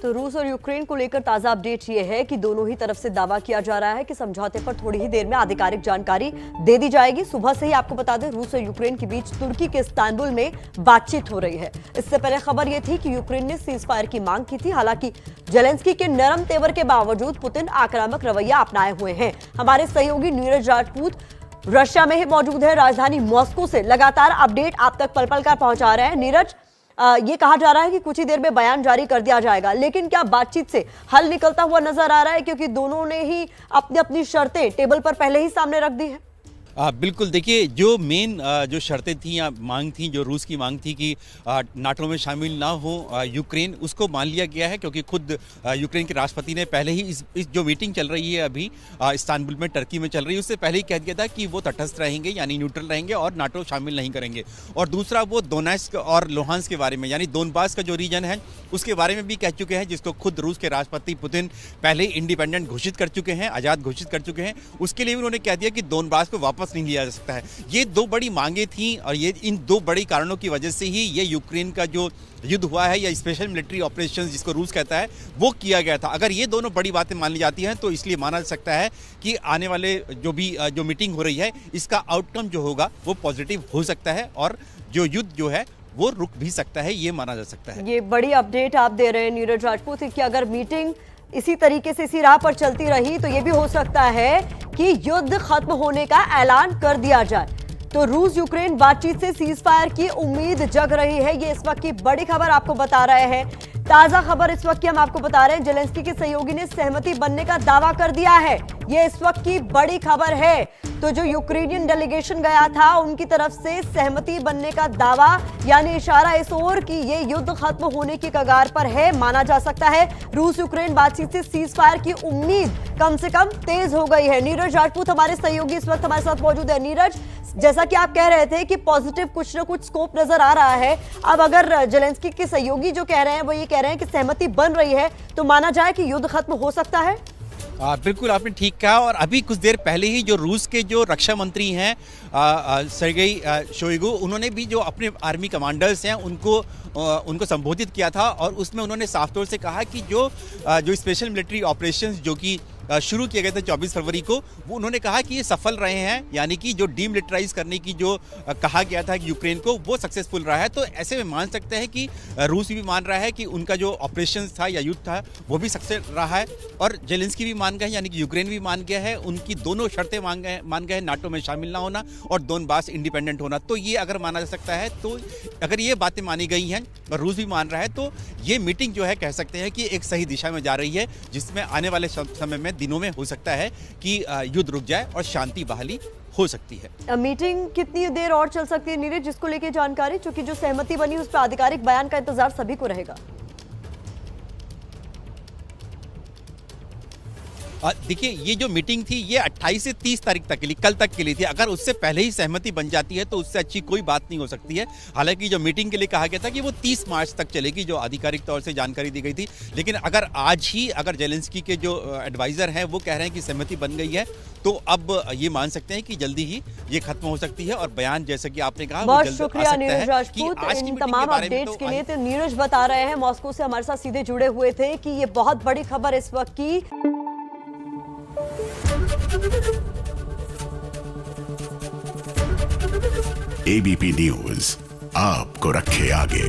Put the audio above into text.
तो रूस और यूक्रेन को लेकर ताजा अपडेट ये है कि दोनों ही तरफ से दावा किया जा रहा है कि समझौते पर थोड़ी ही देर में आधिकारिक जानकारी दे दी जाएगी। सुबह से ही आपको बता दें, रूस और यूक्रेन के बीच तुर्की के इस्तांबुल में बातचीत हो रही है। इससे पहले खबर यह थी कि यूक्रेन ने सीज फायर की मांग की थी। हालांकि जेलेंस्की के नरम तेवर के बावजूद पुतिन आक्रामक रवैया अपनाए हुए हैं। हमारे सहयोगी नीरज राजपूत रशिया में ही मौजूद है। राजधानी मॉस्को से लगातार अपडेट आप तक पल पल का पहुंचा रहे हैं। नीरज, ये कहा जा रहा है कि कुछ ही देर में बयान जारी कर दिया जाएगा, लेकिन क्या बातचीत से हल निकलता हुआ नजर आ रहा है? क्योंकि दोनों ने ही अपनी अपनी शर्तें टेबल पर पहले ही सामने रख दी है। बिल्कुल, देखिए, जो मेन जो शर्तें थी या मांग थी, जो रूस की मांग थी कि नाटो में शामिल ना हो यूक्रेन, उसको मान लिया गया है। क्योंकि खुद यूक्रेन के राष्ट्रपति ने पहले ही इस जो मीटिंग चल रही है अभी इस्तांबुल में, टर्की में चल रही है, उससे पहले ही कह दिया था कि वो तटस्थ रहेंगे, यानी न्यूट्रल रहेंगे और नाटो शामिल नहीं करेंगे। और दूसरा, वो दोनेत्स्क और लुहांस्क के बारे में, यानी दोनबास का जो रीजन है उसके बारे में भी कह चुके हैं, जिसको खुद रूस के राष्ट्रपति पुतिन पहले इंडिपेंडेंट घोषित कर चुके हैं, आज़ाद घोषित कर चुके हैं। उसके लिए उन्होंने कह दिया कि दोनबास को वापस नहीं लिया जा सकता है। ये दो बड़ी मांगे थी और ये इन दो बड़ी कारणों की वजह से ही ये यूक्रेन का जो युद्ध हुआ है या स्पेशल मिलिट्री ऑपरेशंस जिसको रूस कहता है, वो किया गया था। अगर ये दोनों बड़ी बातें मान ली जाती हैं तो इसलिए माना जा सकता है कि आने वाले जो मीटिंग हो रही है, इसका आउटकम जो होगा वो पॉजिटिव हो सकता है और जो युद्ध जो है वो रुक भी सकता है, ये माना जा सकता है। ये बड़ी अपडेट आप दे रहे हैं नीरज राजपूत कि अगर मीटिंग इसी तरीके से इसी राह पर चलती रही तो ये भी हो सकता है कि युद्ध खत्म होने का ऐलान कर दिया जाए। तो रूस यूक्रेन बातचीत से सीज फायर की उम्मीद जग रही है। ये इस वक्त की बड़ी खबर आपको बता रहे हैं। ताजा खबर इस वक्त की हम आपको बता रहे हैं, जेलेंस्की के सहयोगी ने सहमति बनने का दावा कर दिया है। ये इस वक्त की बड़ी खबर है। तो जो यूक्रेनियन डेलीगेशन गया था, उनकी तरफ से सहमति बनने का दावा, यानी इशारा इस ओर कि ये युद्ध खत्म होने की कगार पर है, माना जा सकता है। रूस यूक्रेन बातचीत से सीज फायर की उम्मीद कम से कम तेज हो गई है। नीरज राजपूत हमारे सहयोगी इस वक्त हमारे साथ मौजूद है। नीरज, जैसा कि आप कह रहे थे कि पॉजिटिव कुछ ना कुछ स्कोप नजर आ रहा है। अब अगर जेलेंस्की के सहयोगी जो कह रहे हैं वो ये कह रहे हैं कि सहमति बन रही है, तो माना जाए कि युद्ध खत्म हो सकता है। बिल्कुल, आपने ठीक कहा। और अभी कुछ देर पहले ही जो रूस के जो रक्षा मंत्री हैं सर्गेई शोइगु, उन्होंने भी जो अपने आर्मी कमांडर्स हैं उनको संबोधित किया था और उसमें उन्होंने साफ तौर से कहा कि जो स्पेशल मिलिट्री ऑपरेशंस जो कि शुरू किए गए थे 24 फरवरी को, वो उन्होंने कहा कि ये सफल रहे हैं। यानी कि जो डीमिलिटराइज करने की जो कहा गया था यूक्रेन को, वो सक्सेसफुल रहा है। तो ऐसे में मान सकते हैं कि रूस भी मान रहा है कि उनका जो ऑपरेशन था या युद्ध था वो भी सक्सेस रहा है और जेलेंस्की भी मान गए, यानी कि यूक्रेन भी मान गया है। उनकी दोनों शर्तें मान गए हैं, नाटो में शामिल ना होना और दोनबास इंडिपेंडेंट होना। तो ये अगर माना जा सकता है, तो अगर ये बातें मानी गई हैं और रूस भी मान रहा है, तो ये मीटिंग जो है कह सकते हैं कि एक सही दिशा में जा रही है, जिसमें आने वाले समय में दिनों में हो सकता है कि युद्ध रुक जाए और शांति बहाली हो सकती है। मीटिंग कितनी देर और चल सकती है नीरज, जिसको लेके जानकारी? क्योंकि जो सहमति बनी उस पर आधिकारिक बयान का इंतजार सभी को रहेगा। देखिए, ये जो मीटिंग थी ये 28 से 30 तारीख तक के लिए, कल तक के लिए थी। अगर उससे पहले ही सहमति बन जाती है तो उससे अच्छी कोई बात नहीं हो सकती है। हालांकि जो मीटिंग के लिए कहा गया था कि वो 30 मार्च तक चलेगी, जो आधिकारिक तौर से जानकारी दी गई थी। लेकिन अगर आज ही अगर जेलेंस्की के जो एडवाइजर हैं वो कह रहे हैं कि सहमति बन गई है, तो अब ये मान सकते हैं कि जल्दी ही ये खत्म हो सकती है और बयान, जैसे कि आपने कहा, बहुत शुक्रिया नीरज राजपूत इन तमाम अपडेट्स के लिए। तो नीरज बता रहे हैं, मॉस्को से हमारे साथ सीधे जुड़े हुए थे, कि ये बहुत बड़ी खबर इस वक्त की। एबीपी न्यूज आपको रखे आगे।